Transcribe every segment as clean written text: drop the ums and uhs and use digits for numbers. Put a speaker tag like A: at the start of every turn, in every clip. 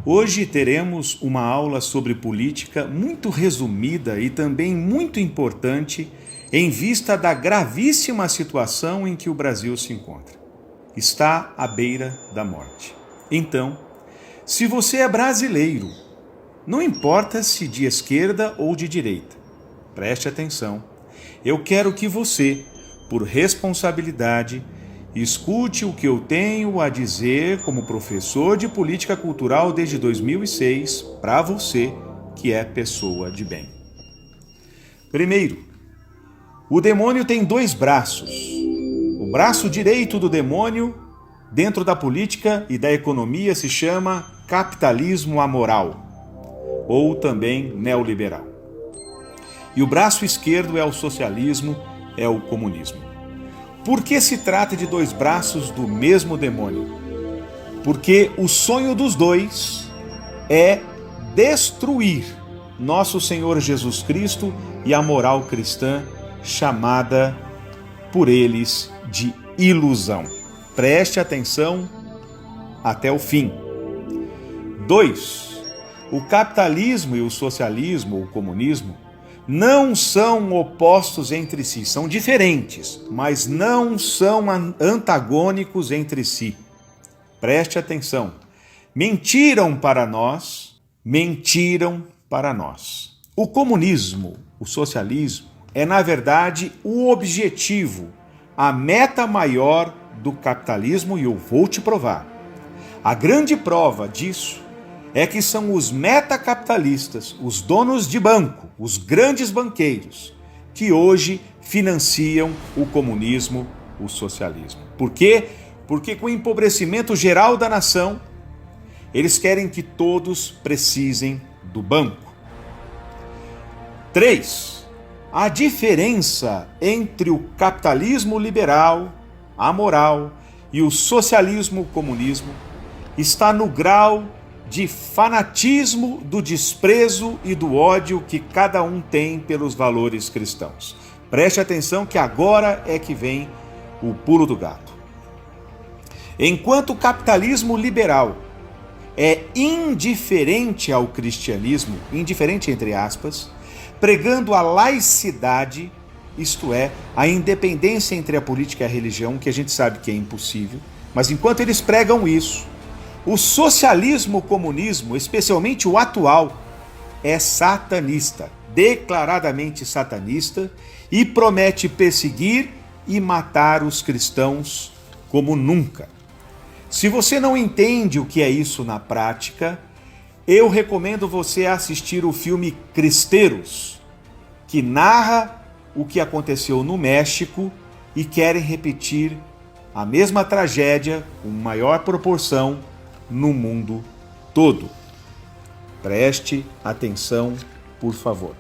A: Hoje teremos uma aula sobre política muito resumida e também muito importante em vista da gravíssima situação em que o Brasil se encontra. Está à beira da morte. Então, se você é brasileiro, não importa se de esquerda ou de direita, preste atenção. Eu quero que você, por responsabilidade, escute o que eu tenho a dizer como professor de política cultural desde 2006 para você que é pessoa de bem. Primeiro, o demônio tem dois braços. O braço direito do demônio dentro da política e da economia se chama capitalismo amoral, ou também neoliberal. E o braço esquerdo é o socialismo, é o comunismo. Por que se trata de dois braços do mesmo demônio? Porque o sonho dos dois é destruir nosso Senhor Jesus Cristo e a moral cristã, chamada por eles de ilusão. Preste atenção até o fim. 2. O capitalismo e o socialismo, o comunismo, não são opostos entre si, são diferentes, mas não são antagônicos entre si. Preste atenção. Mentiram para nós. O comunismo, o socialismo, é na verdade o objetivo, a meta maior do capitalismo, e eu vou te provar. A grande prova disso é que são os metacapitalistas, os donos de banco, os grandes banqueiros, que hoje financiam o comunismo, o socialismo. Por quê? Porque com o empobrecimento geral da nação, eles querem que todos precisem do banco. 3. A diferença entre o capitalismo liberal, amoral, e o socialismo comunismo está no grau de fanatismo, do desprezo e do ódio que cada um tem pelos valores cristãos. Preste atenção que agora é que vem o pulo do gato. Enquanto o capitalismo liberal é indiferente ao cristianismo, indiferente entre aspas, pregando a laicidade, isto é, a independência entre a política e a religião, que a gente sabe que é impossível, mas enquanto eles pregam isso, o socialismo, o comunismo, especialmente o atual, é satanista, declaradamente satanista, e promete perseguir e matar os cristãos como nunca. Se você não entende o que é isso na prática, eu recomendo você assistir o filme Cristeiros, que narra o que aconteceu no México e querem repetir a mesma tragédia com maior proporção no mundo todo. Preste atenção, por favor.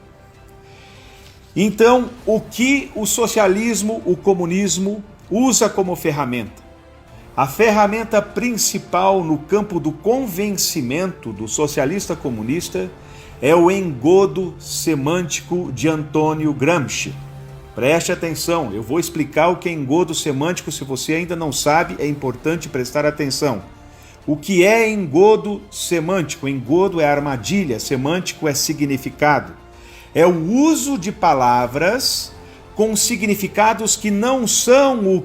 A: Então, o que o socialismo, o comunismo usa como ferramenta? A ferramenta principal no campo do convencimento do socialista comunista é o engodo semântico de Antônio Gramsci. Preste atenção, eu vou explicar o que é engodo semântico. Se você ainda não sabe, é importante prestar atenção. O que é engodo semântico? Engodo é armadilha, semântico é significado. É o uso de palavras com significados que não são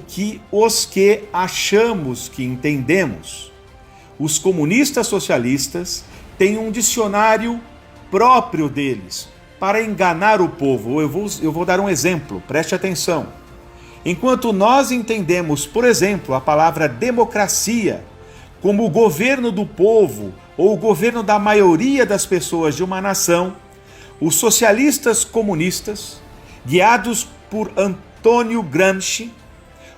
A: os que achamos que entendemos. Os comunistas socialistas têm um dicionário próprio deles para enganar o povo. Eu vou dar um exemplo, preste atenção. Enquanto nós entendemos, por exemplo, a palavra democracia como o governo do povo ou o governo da maioria das pessoas de uma nação, os socialistas comunistas, guiados por Antônio Gramsci,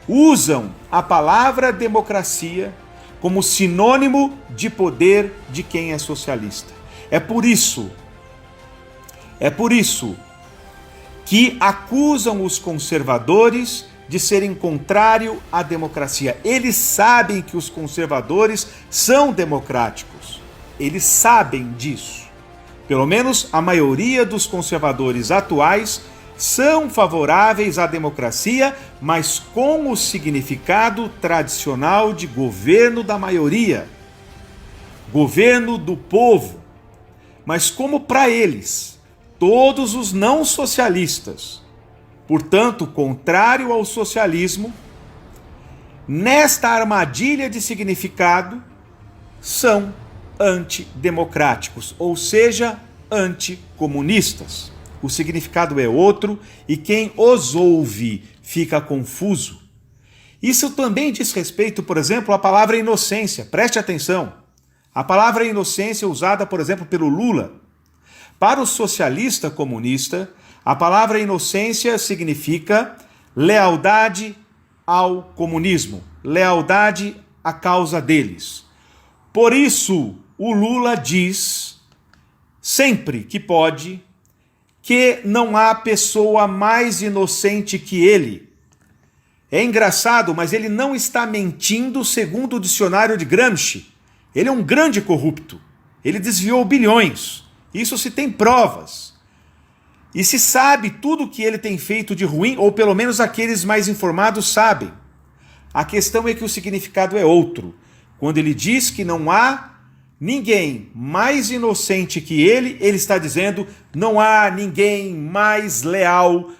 A: usam a palavra democracia como sinônimo de poder de quem é socialista. É por isso que acusam os conservadores de serem contrário à democracia. Eles sabem que os conservadores são democráticos. Eles sabem disso. Pelo menos a maioria dos conservadores atuais são favoráveis à democracia, mas com o significado tradicional de governo da maioria. governo do povo. Mas como para eles, todos os não socialistas, portanto, contrário ao socialismo, nesta armadilha de significado, são antidemocráticos, ou seja, anticomunistas. O significado é outro e quem os ouve fica confuso. Isso também diz respeito, por exemplo, à palavra inocência. Preste atenção. A palavra inocência usada, por exemplo, pelo Lula. Para o socialista comunista, a palavra inocência significa lealdade ao comunismo, lealdade à causa deles. Por isso, o Lula diz, sempre que pode, que não há pessoa mais inocente que ele. É engraçado, mas ele não está mentindo segundo o dicionário de Gramsci. Ele é um grande corrupto. Ele desviou bilhões. Isso se tem provas. E se sabe tudo o que ele tem feito de ruim, ou pelo menos aqueles mais informados sabem. A questão é que o significado é outro. Quando ele diz que não há ninguém mais inocente que ele está dizendo não há ninguém mais leal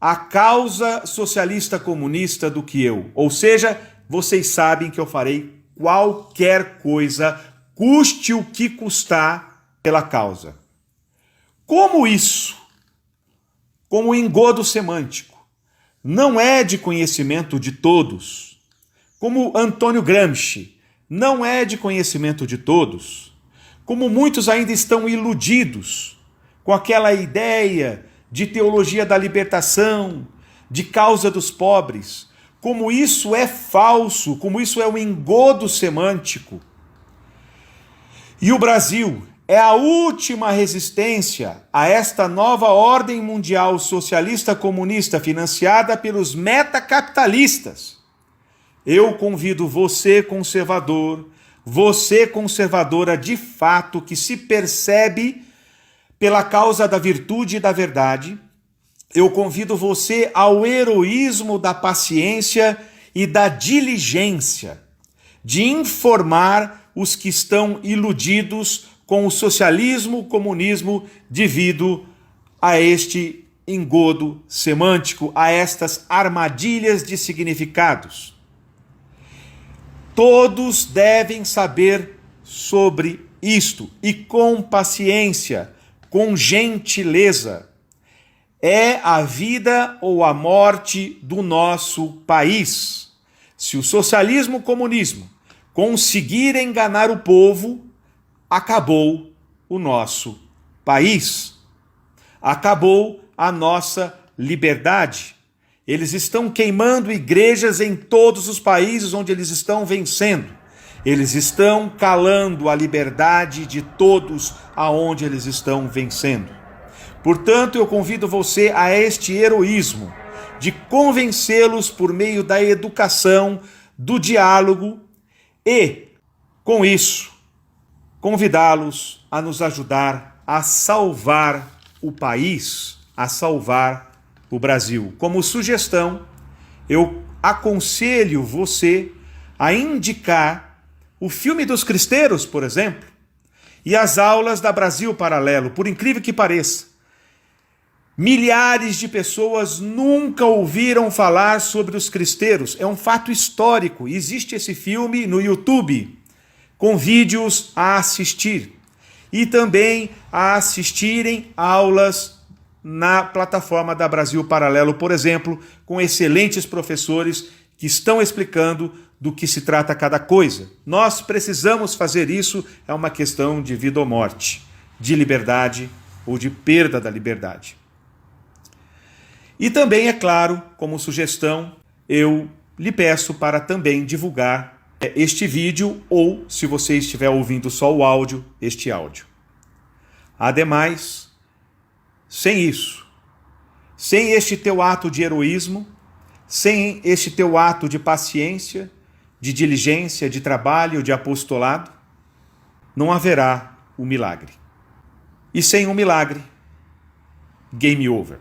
A: à causa socialista comunista do que eu. Ou seja, vocês sabem que eu farei qualquer coisa, custe o que custar, pela causa. Como isso, como engodo semântico, não é de conhecimento de todos, como Antônio Gramsci, não é de conhecimento de todos, como muitos ainda estão iludidos com aquela ideia de teologia da libertação, de causa dos pobres, como isso é falso, como isso é um engodo semântico. E o Brasil é a última resistência a esta nova ordem mundial socialista comunista financiada pelos metacapitalistas. Eu convido você, conservador, você, conservadora de fato, que se percebe pela causa da virtude e da verdade, eu convido você ao heroísmo da paciência e da diligência, de informar os que estão iludidos com o socialismo, comunismo, devido a este engodo semântico, a estas armadilhas de significados. Todos devem saber sobre isto e com paciência, com gentileza. É a vida ou a morte do nosso país. Se o socialismo e o comunismo conseguir enganar o povo, acabou o nosso país. Acabou a nossa liberdade. Eles estão queimando igrejas em todos os países onde eles estão vencendo. Eles estão calando a liberdade de todos aonde eles estão vencendo. Portanto, eu convido você a este heroísmo de convencê-los por meio da educação, do diálogo e, com isso, convidá-los a nos ajudar a salvar o país, a salvar o Brasil. Como sugestão, eu aconselho você a indicar o filme dos Cristeiros, por exemplo, e as aulas da Brasil Paralelo, por incrível que pareça. Milhares de pessoas nunca ouviram falar sobre os cristeiros. É um fato histórico. Existe esse filme no YouTube, com vídeos a assistir. E também a assistirem aulas na plataforma da Brasil Paralelo, por exemplo, com excelentes professores que estão explicando do que se trata cada coisa. Nós precisamos fazer isso, é uma questão de vida ou morte, de liberdade ou de perda da liberdade. E também, é claro, como sugestão, eu lhe peço para também divulgar este vídeo ou, se você estiver ouvindo só o áudio, este áudio. Ademais, sem isso, sem este teu ato de heroísmo, sem este teu ato de paciência, de diligência, de trabalho, de apostolado, não haverá o milagre. E sem o milagre, game over.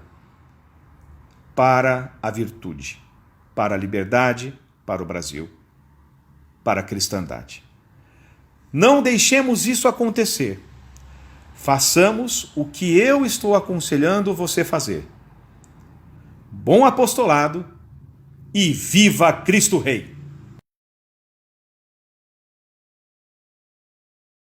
A: Para a virtude, para a liberdade, para o Brasil, para a cristandade. Não deixemos isso acontecer. Façamos o que eu estou aconselhando você fazer. Bom apostolado e viva Cristo Rei!